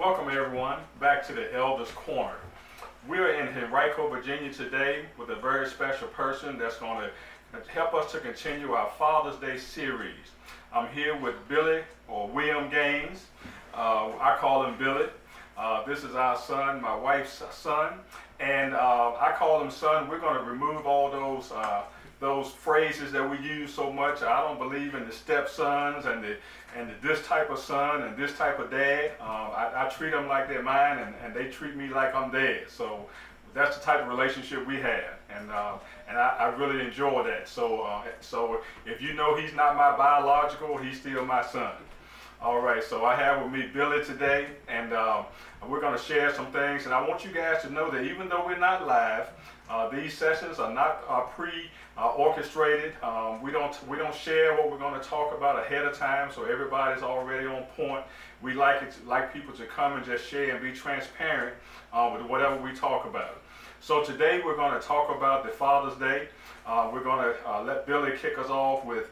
Welcome everyone back to the Elders Corner. We're in Henrico, Virginia today with a very special person that's going to help us to continue our Father's Day series. I'm here with Billy or William Gaines. I call him Billy. This is our son, my wife's son, and I call him son. We're going to remove all those phrases that we use so much. I don't believe in the stepsons and the this type of son and this type of dad. I treat them like they're mine, and they treat me like I'm theirs. So that's the type of relationship we have, and I really enjoy that. So if you know he's not my biological, he's still my son. All right, so I have with me Billy today, and we're going to share some things. And I want you guys to know that even though we're not live, these sessions are not pre-orchestrated. We don't share what we're going to talk about ahead of time, so everybody's already on point. We like people to come and just share and be transparent with whatever we talk about. So today we're going to talk about the Father's Day. We're going to let Billy kick us off with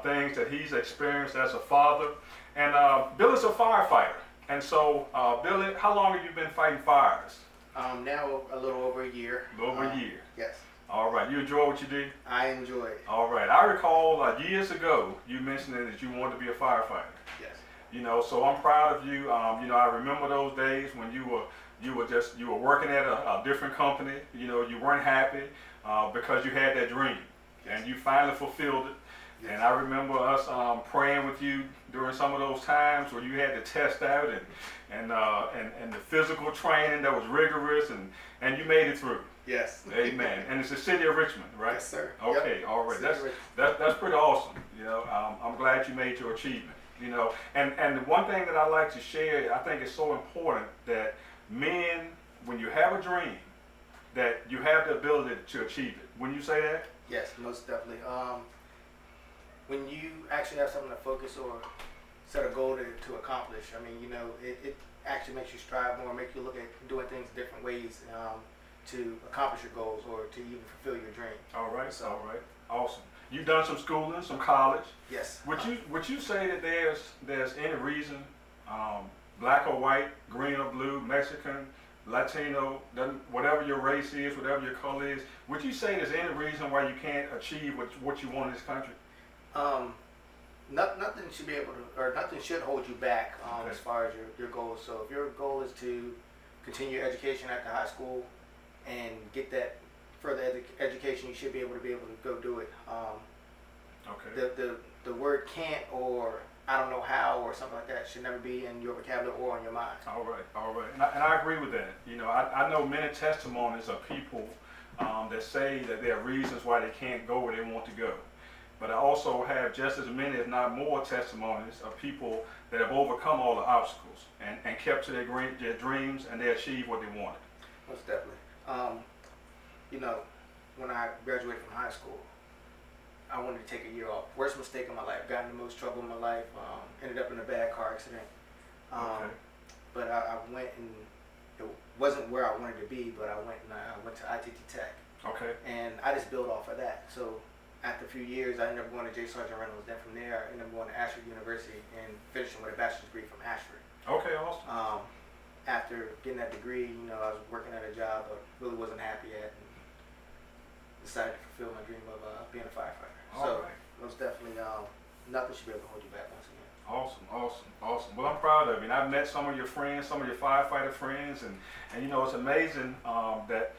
things that he's experienced as a father. And Billy's a firefighter. And so, Billy, how long have you been fighting fires? Now a little over a year. A little over a year. Yes. All right. You enjoy what you do? I enjoy it. All right. I recall years ago you mentioning that you wanted to be a firefighter. Yes. You know, so I'm proud of you. I remember those days when you were working at a different company. You know, you weren't happy because you had that dream, yes, and you finally fulfilled it. Yes. And I remember us praying with you during some of those times where you had to test out and the physical training that was rigorous, and you made it through. Yes. Amen. And it's the city of Richmond, right? Yes, sir. Okay. Yep. All right. That's pretty awesome. You know, I'm glad you made your achievement. You know, and the one thing that I like to share, I think it's so important that men, when you have a dream, that you have the ability to achieve it. Wouldn't you say that? Yes, most definitely. When you actually have something to focus or set a goal to accomplish, I mean, you know, it actually makes you strive more, make you look at doing things different ways to accomplish your goals or to even fulfill your dream. All right, all right, awesome. You've done some schooling, some college. Yes. Would you say that there's any reason, black or white, green or blue, Mexican, Latino, whatever your race is, whatever your color is, would you say there's any reason why you can't achieve what you want in this country? Nothing should be able to, or nothing should hold you back Okay. as far as your goals. So if your goal is to continue your education after high school and get that further education, you should be able to go do it. Okay. The word can't or I don't know how or something like that should never be in your vocabulary or on your mind. All right. And I agree with that. You know, I know many testimonies of people that say that there are reasons why they can't go where they want to go. But I also have just as many, if not more, testimonies of people that have overcome all the obstacles and kept to their dreams, and they achieved what they wanted. Most definitely. You know, when I graduated from high school, I wanted to take a year off. Worst mistake of my life. Got in the most trouble in my life. Ended up in a bad car accident. Okay. But I went, and it wasn't where I wanted to be, but I went to ITT Tech. Okay. And I just built off of that. So after a few years, I ended up going to J. Sargent Reynolds. Then from there, I ended up going to Ashford University and finishing with a bachelor's degree from Ashford. Okay, awesome. After getting that degree, you know, I was working at a job I really wasn't happy at, and decided to fulfill my dream of being a firefighter. All right. Most definitely, nothing should be able to hold you back once again. Awesome. Well, I'm proud of you. And I've met some of your friends, some of your firefighter friends, and you know, it's amazing that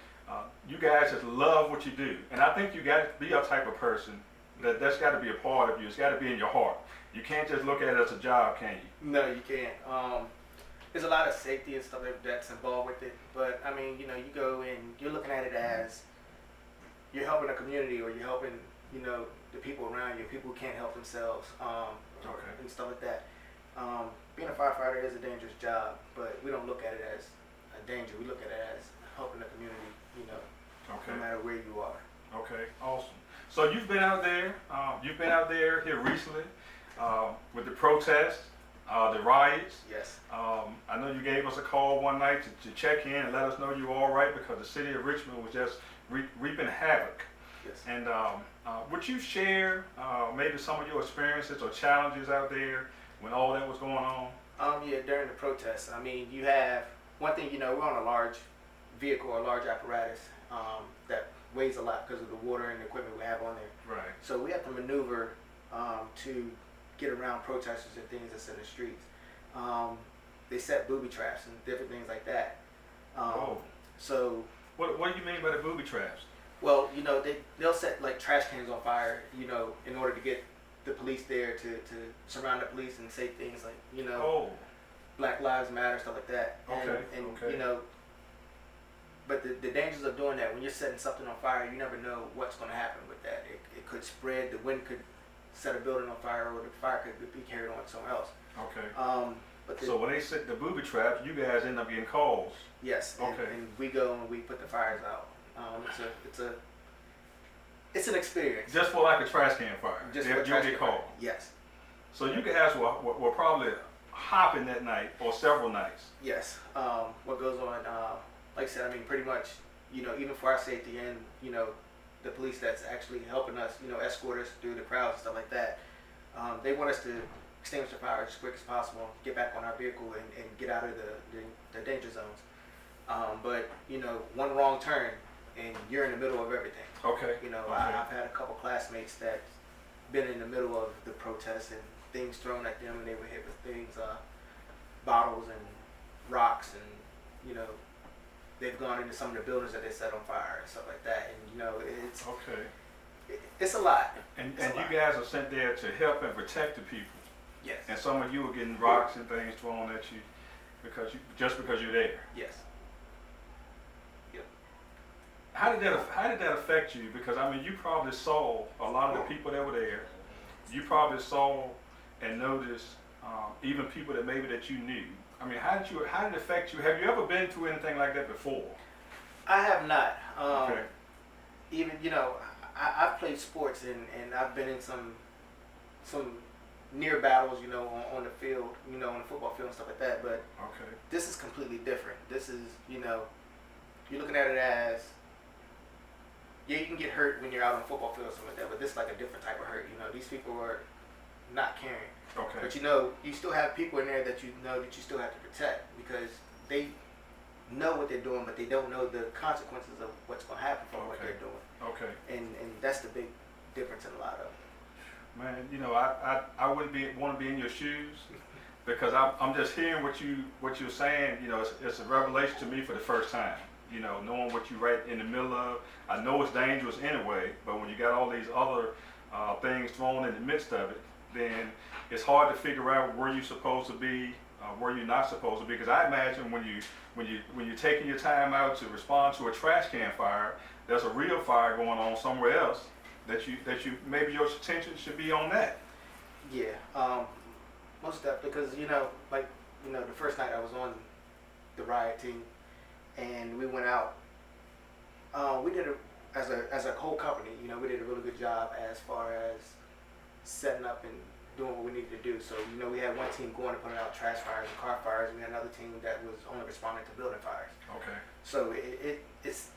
you guys just love what you do. And I think you got to be a type of person that's got to be a part of you. It's got to be in your heart. You can't just look at it as a job, can you? No, you can't. There's a lot of safety and stuff that's involved with it. But I mean, you know, you go and you're looking at it as you're helping a community, or you're helping, you know, the people around you, people who can't help themselves, Okay. and stuff like that. Being a firefighter is a dangerous job, but we don't look at it as a danger. We look at it as helping the community, you know, Okay. no matter where you are. Okay, awesome. So you've been out there. You've been out there here recently with the protests, the riots. Yes. I know you gave us a call one night to check in and let us know you were all right, because the city of Richmond was just reaping havoc. Yes. And would you share maybe some of your experiences or challenges out there when all that was going on? Yeah, during the protests. I mean, you have one thing. We're on a large vehicle or large apparatus that weighs a lot because of the water and the equipment we have on there. Right. So we have to maneuver to get around protesters and things that's in the streets. They set booby traps and different things like that. Oh. So. What do you mean by the booby traps? Well, they'll set like trash cans on fire, in order to get the police there to surround the police and say things like, Oh. Black Lives Matter, stuff like that. Okay. And Okay. but the dangers of doing that, when you're setting something on fire, you never know what's going to happen with that. It could spread, the wind could set a building on fire, or the fire could be carried on somewhere else. Okay. But So when they set the booby traps, you guys end up getting calls. yes, and, Okay. and we go and we put the fires out. It's an experience. Just for like a trash can fire. Just You'll for trash get can called. fire. Yes. So you guys were probably hopping that night or several nights. Yes. What goes on, like I said, I mean, pretty much, even for our safety and, the police that's actually helping us, escort us through the crowds and stuff like that, they want us to extinguish the fire as quick as possible, get back on our vehicle and get out of the danger zones. But, one wrong turn and you're in the middle of everything. Okay. Okay. Okay. I've had a couple classmates that been in the middle of the protests and things thrown at them, and they were hit with things, bottles and rocks, and they've gone into some of the buildings that they set on fire and stuff like that. And it's Okay. it's a lot. And It's a lot. you guys are sent there to help and protect the people. Yes. And some of you were getting rocks and things thrown at you just because you're there. Yes. How did that affect you? Because I mean, you probably saw a lot of the people that were there. You probably saw and noticed even people that maybe that you knew. I mean, how did it affect you? Have you ever been through anything like that before? I have not. Okay. Even I've played sports and I've been in some near battles, on the field, on the football field and stuff like that. But Okay. this is completely different. This is, you're looking at it as, yeah, you can get hurt when you're out on the football field or something like that, but this is like a different type of hurt. These people are not caring. Okay. But you still have people in there that you still have to protect, because they know what they're doing, but they don't know the consequences of what's going to happen from what Okay. they're doing. Okay. And that's the big difference in a lot of it. Man, I wouldn't want to be in your shoes, because I'm just hearing what you're saying. It's a revelation to me for the first time. Knowing what you're right in the middle of. I know it's dangerous anyway, but when you got all these other things thrown in the midst of it, then it's hard to figure out where you're supposed to be, where you're not supposed to be. Because I imagine when you're taking your time out to respond to a trash can fire, there's a real fire going on somewhere else that you maybe your attention should be on that. Yeah, most definitely, because the first night I was on the riot team, and we went out. We did as a whole company. We did a really good job as far as setting up and doing what we needed to do. So we had one team going and putting out trash fires and car fires. We had another team that was only responding to building fires. Okay. So it's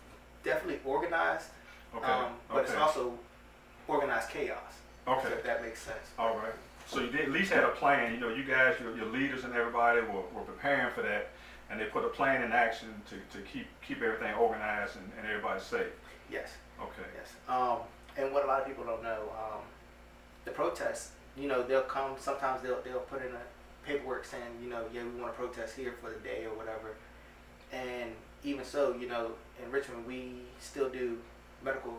definitely organized, Okay. but it's Okay. also organized chaos. Okay. So if that makes sense. All right. So you at least had a plan. You guys, your leaders and everybody were preparing for that, and they put a plan in action to keep everything organized and everybody safe. Yes. Okay. Yes. And what a lot of people don't know, the protests, they'll come, sometimes they'll put in a paperwork saying, yeah, we want to protest here for the day or whatever. And even so, in Richmond, we still do medical,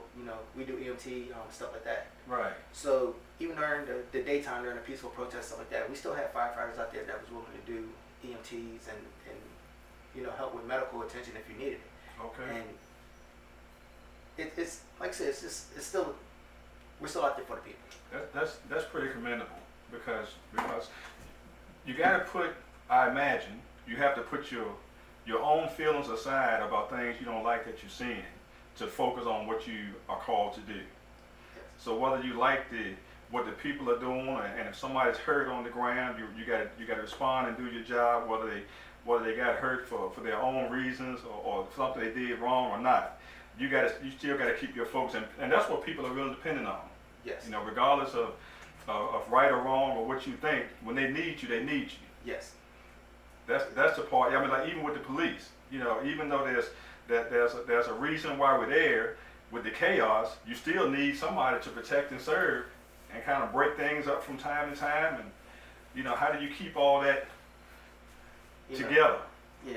we do EMT, stuff like that. Right. So even during the daytime, during a peaceful protest, stuff like that, we still had firefighters out there that was willing to do EMTs and help with medical attention if you needed it. Okay. And it's like I said, it's still, we're still out there for the people. That's pretty commendable, because you got to put, I imagine, you have to put your own feelings aside about things you don't like that you're seeing to focus on what you are called to do. Yes. So whether you like what the people are doing, and if somebody's hurt on the ground, you got to respond and do your job, whether they got hurt for their own reasons or something they did wrong or not. You still got to keep your focus, and that's what people are really depending on. Yes. Regardless of right or wrong or what you think, when they need you, they need you. Yes. that's the part. I mean, like even with the police, even though there's a reason why we're there with the chaos, you still need somebody to protect and serve and kind of break things up from time to time. And how do you keep all that together? Yeah,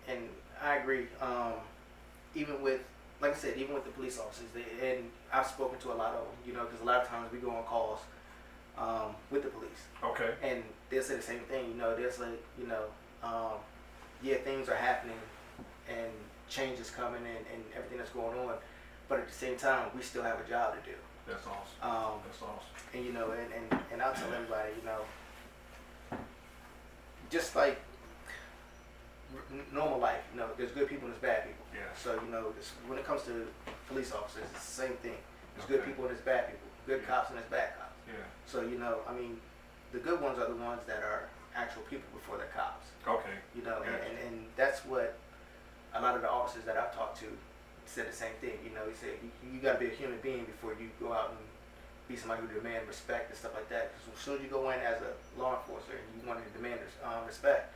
and I agree. Even with, like I said, even with the police officers, and I've spoken to a lot of them, because a lot of times we go on calls with the police. Okay. And they'll say the same thing, they'll say, yeah, things are happening and change is coming and everything that's going on, but at the same time, we still have a job to do. That's awesome. That's awesome. And I'll tell everybody, just like normal life, there's good people and there's bad people. Yeah. So, when it comes to police officers, it's the same thing. There's good people and there's bad people. Good cops and there's bad cops. Yeah. So, the good ones are the ones that are actual people before they're cops. Okay. And that's what a lot of the officers that I've talked to said the same thing. He said, you got to be a human being before you go out and be somebody who demands respect and stuff like that. Because as soon as you go in as a law enforcer and you want to demand respect,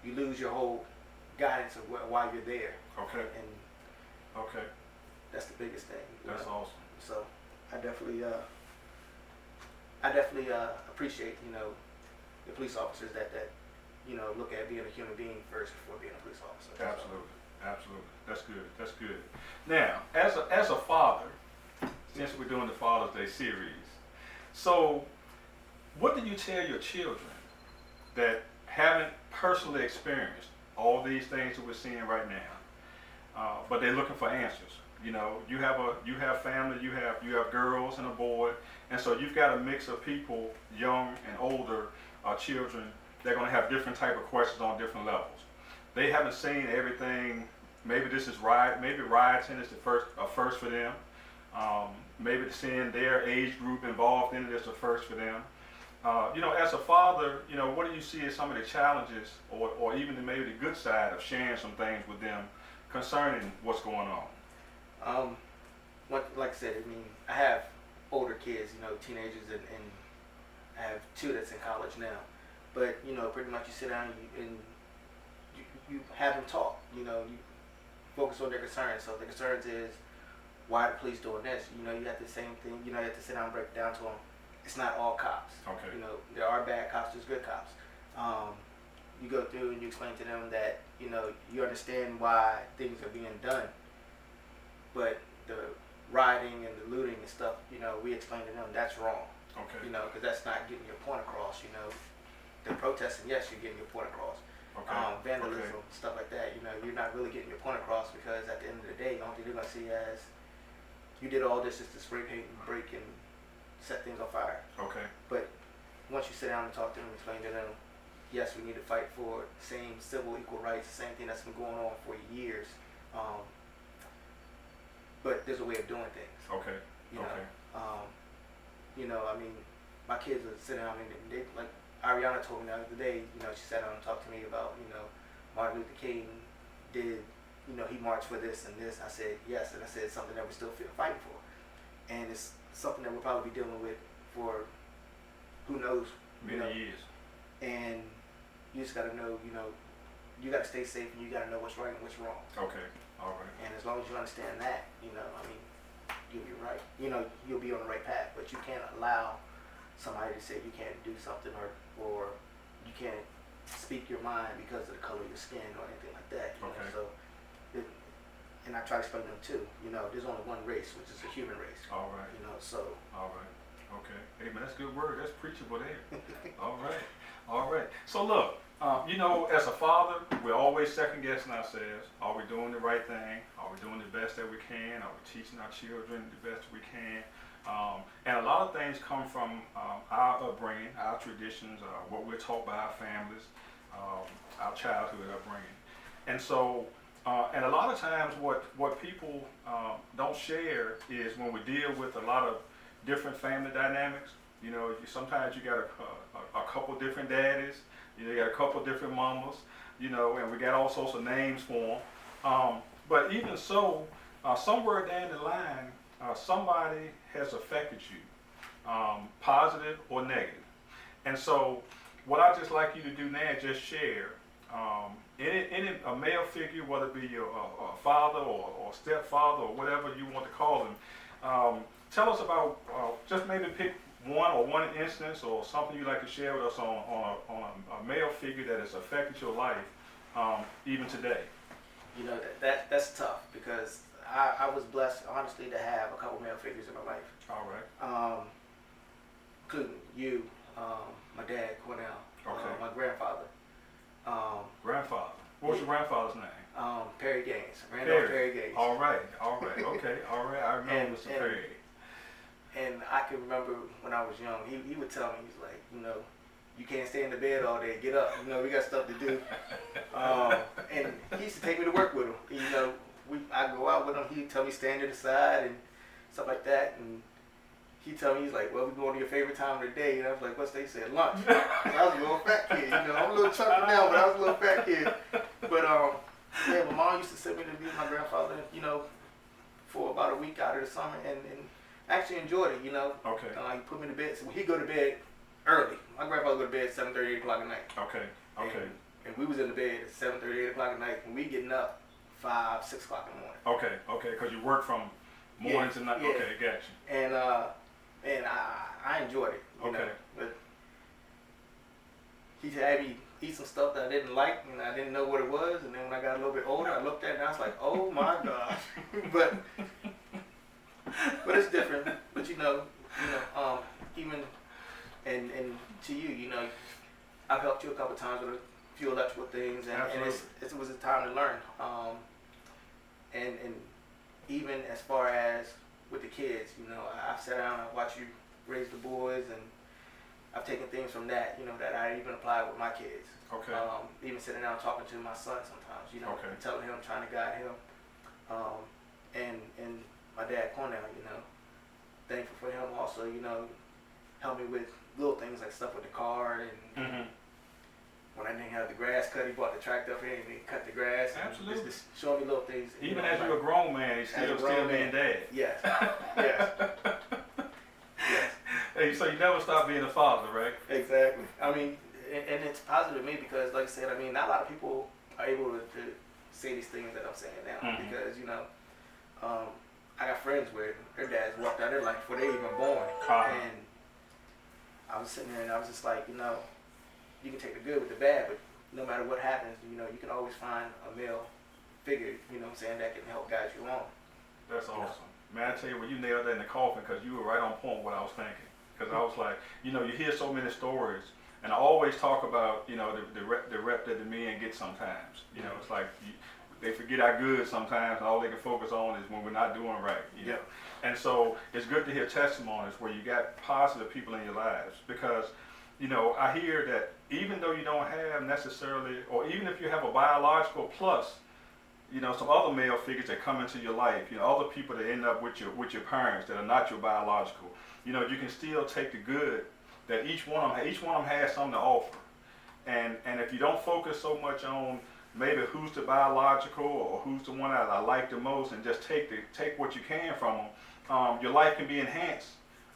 you lose your whole guidance of why you're there. Okay. And okay. That's the biggest thing. That's awesome. So I definitely appreciate the police officers that look at being a human being first before being a police officer. Absolutely. That's good. Now, as a father, since we're doing the Father's Day series, so what do you tell your children that haven't personally experienced all these things that we're seeing right now, but they're looking for answers? You have family, you have girls and a boy, and so you've got a mix of people, young and older children. They're going to have different type of questions on different levels. They haven't seen everything. Maybe this is maybe rioting is a first for them. Maybe seeing their age group involved in it is a first for them. As a father, what do you see as some of the challenges, or even maybe the good side of sharing some things with them concerning what's going on? Like I said, I have older kids, teenagers, and I have two that's in college now. But pretty much you sit down and you have them talk. You focus on their concerns. So the concerns is, why are the police doing this? You have the same thing. You have to sit down and break it down to them. It's not all cops. Okay. There are bad cops. There's good cops. You go through and you explain to them that you understand why things are being done, but the rioting and the looting and stuff, we explain to them that's wrong. Okay. Because that's not getting your point across. The protesting, yes, you're getting your point across. Okay. Vandalism, stuff like that. You're not really getting your point across, because at the end of the day, the only thing they're gonna see as you did all this is to spray paint and break and set things on fire. Okay. But once you sit down and talk to them, explain to them, yes, we need to fight for the same civil equal rights, the same thing that's been going on for years. But there's a way of doing things. Okay. My kids would sit down and they, like Ariana told me the other day, she sat down and talked to me about, Martin Luther King did, he marched for this and this. I said, yes, and I said it's something that we're still fighting for. And it's something that we'll probably be dealing with for who knows. Many years. And you just gotta know, you gotta stay safe and you gotta know what's right and what's wrong. Okay, all right. And as long as you understand that, you'll be right. You'll be on the right path, but you can't allow somebody to say you can't do something or you can't speak your mind because of the color of your skin or anything like that. Okay. And I try to explain to them too, there's only one race, which is the human race. All right. All right. Okay. Hey man, that's a good word. That's preachable there. All right. So look, as a father, we're always second guessing ourselves. Are we doing the right thing? Are we doing the best that we can? Are we teaching our children the best we can? And a lot of things come from our upbringing, our traditions, what we're taught by our families, our childhood upbringing. And so, and a lot of times what people don't share is when we deal with a lot of different family dynamics, sometimes you got a couple different daddies, you got a couple different mamas, and we got all sorts of names for them. But even so, somewhere down the line, somebody has affected you, positive or negative. And so what I just like you to do now is just share any a male figure, whether it be your father or stepfather or whatever you want to call him. Tell us about just maybe pick one instance or something you'd like to share with us on a male figure that has affected your life even today. You know, that's tough because I was blessed, honestly, to have a couple male figures in my life. All right. Including you, my dad, Cornell, Okay. my grandfather. Grandfather. What was your grandfather's name? Perry Gaines. Randolph Perry Gaines. All right. Okay. All right. I remember Mr. Perry. And I can remember when I was young, he would tell me, he's like, you know, you can't stay in the bed all day. Get up. You know, we got stuff to do. And he used to take me to work with him. You know, I'd go out with him. He'd tell me stand to the side and stuff like that. And he'd tell me, he's like, well, we're going to your favorite time of the day. And I was like, what's they said? Lunch. And I was a little fat kid. You know, I'm a little chunky now, but I was a little fat kid. But yeah, my mom used to send me to be with my grandfather, you know, for about a week out of the summer, and actually enjoyed it, you know. Okay. He put me to bed. So he'd go to bed early. My grandfather would go to bed at 7:30, 8 o'clock at night. Okay. And we was in the bed at 7:30, 8 o'clock at night, and we getting up 5, 6 o'clock in the morning. Okay, because you work from morning to night. Yeah. Okay, got you. And I enjoyed it, you know. But he had me eat some stuff that I didn't like, and I didn't know what it was. And then when I got a little bit older, I looked at it and I was like, oh my gosh. but it's different. But you know, even and to you, you know, I've helped you a couple times with a few electrical things, and it was a time to learn. And even as far as with the kids, you know, I've sat down and watched you raise the boys, and I've taken things from that, you know, that I even apply with my kids. Okay. Even sitting down and talking to my son sometimes, you know, Okay. telling him, trying to guide him. And my dad, Cornell, you know, thankful for him also, you know, help me with little things like stuff with the car, and when I didn't have the grass cut, he brought the tractor up here and he cut the grass. Absolutely. Just showing me little things. Even as you're a grown man, he's still being dad. Yes. Yes. Yes. Hey, so you never stop being a father, right? Exactly. I mean, and it's positive to me because, like I said, I mean, not a lot of people are able to say these things that I'm saying now because, you know, I got friends where their dads walked out their life before they even born. And I was sitting there and I was just like, you know, you can take the good with the bad, but no matter what happens, you know, you can always find a male figure, you know what I'm saying, that can help guide you on. That's awesome. Man, I tell you, when you nailed that in the coffin, because you were right on point with what I was thinking. Because I was like, you know, you hear so many stories, and I always talk about, you know, the rep that the men get sometimes. You know, it's like they forget our good sometimes, and all they can focus on is when we're not doing right. You know? And so it's good to hear testimonies where you got positive people in your lives, because, you know, I hear that even though you don't have necessarily, or even if you have a biological plus, you know, some other male figures that come into your life, you know, other people that end up with your parents that are not your biological, you know, you can still take the good that each one of them has something to offer. And if you don't focus so much on maybe who's the biological or who's the one that I like the most, and just take what you can from them, your life can be enhanced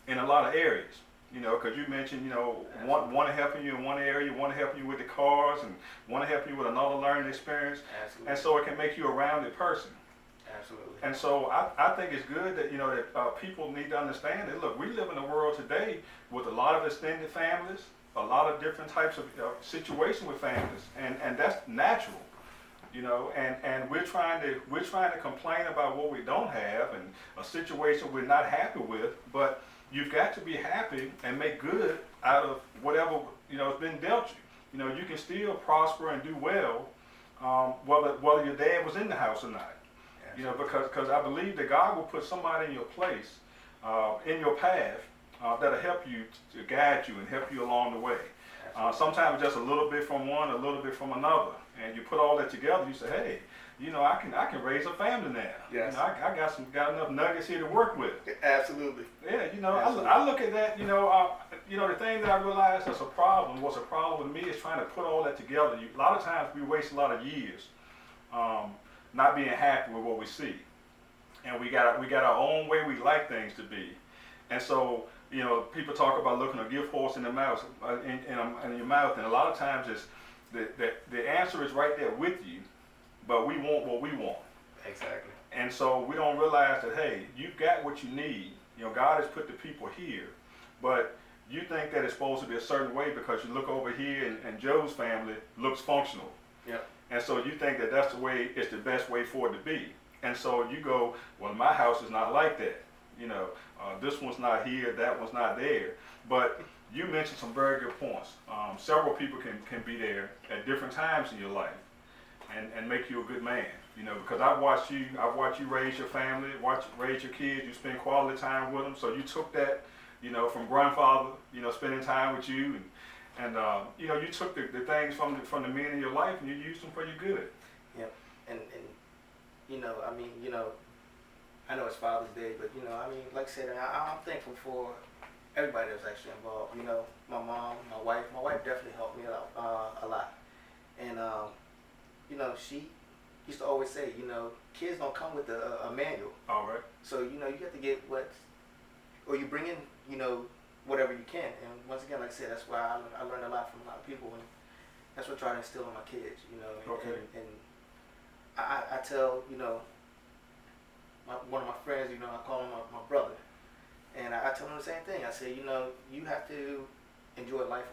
in a lot of areas. You know, because you mentioned, you know, one helping you in one area, one helping you with the cars, and one helping you with another learning experience. Absolutely. And so it can make you a rounded person. Absolutely. And so I think it's good that, you know, that people need to understand that, look, we live in a world today with a lot of extended families, a lot of different types of situations with families, and that's natural. You know, and we're trying to complain about what we don't have and a situation we're not happy with, but you've got to be happy and make good out of whatever, you know, has been dealt you. You know, you can still prosper and do well, whether your dad was in the house or not. Absolutely. You know, because I believe that God will put somebody in your place, in your path, that'll help you to guide you and help you along the way. Sometimes just a little bit from one, a little bit from another, and you put all that together. You say, hey, you know, I can raise a family now. Yes. You know, I got enough nuggets here to work with. Absolutely. Yeah, you know, I look at that. You know, the thing that I realized was a problem with me is trying to put all that together. A lot of times we waste a lot of years not being happy with what we see, and we got our own way we like things to be, and so people talk about looking a gift horse in the mouth, in your mouth, and a lot of times it's the answer is right there with you, but we want what we want. Exactly. And so we don't realize that, hey, you've got what you need. God has put the people here, but you think that it's supposed to be a certain way because you look over here and Joe's family looks functional. Yep. And so you think that that's the way, it's the best way for it to be. And so you go, well, my house is not like that. This one's not here, that one's not there. But you mentioned some very good points. Several people can be there at different times in your life and make you a good man. Because I've watched you raise your family, raise your kids. You spend quality time with them. So you took that, from grandfather, spending time with you, and you took the things from the men in your life and you used them for your good. Yep. And I know it's Father's Day, but like I said, I'm thankful for everybody that's actually involved. My mom, my wife. My wife definitely helped me out a lot, and she used to always say, kids don't come with a manual. All right. So you have to get or you bring in whatever you can. And once again, like I said, that's why I learned a lot from a lot of people, and that's what I try to instill in my kids. Okay. And I tell one of my friends, I call him my brother, and I tell him the same thing. I say, you have to enjoy life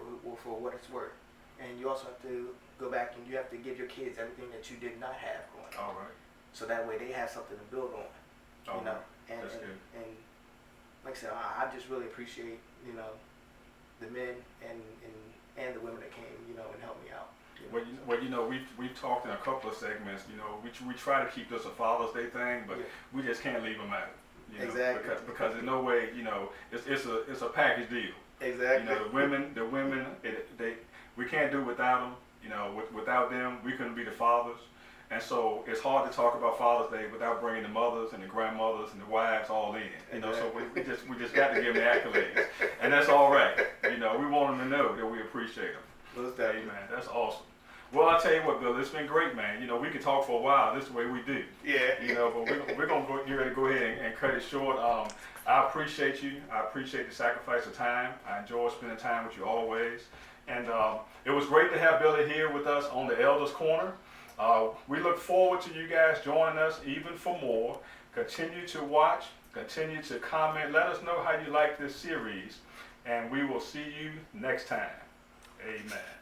for what it's worth, and you also have to go back and you have to give your kids everything that you did not have growing up. All right. So that way they have something to build on. All right. That's good. And like I said, I just really appreciate the men and the women that came and helped me out. We've talked in a couple of segments. We try to keep this a Father's Day thing, but we just can't leave them out. Exactly. Because in no way, it's a package deal. Exactly. The women, we can't do without them. Without them, we couldn't be the fathers. And so it's hard to talk about Father's Day without bringing the mothers and the grandmothers and the wives all in. So we just got to give them the accolades, and that's all right. We want them to know that we appreciate them. Most definitely. Amen. That's awesome. Well, I tell you what, Bill, it's been great, man. We could talk for a while. This is the way we do. Yeah. But we're gonna get ready to go ahead and cut it short. I appreciate you. I appreciate the sacrifice of time. I enjoy spending time with you always. And it was great to have Billy here with us on the Elders Corner. We look forward to you guys joining us even for more. Continue to watch. Continue to comment. Let us know how you like this series. And we will see you next time. Amen.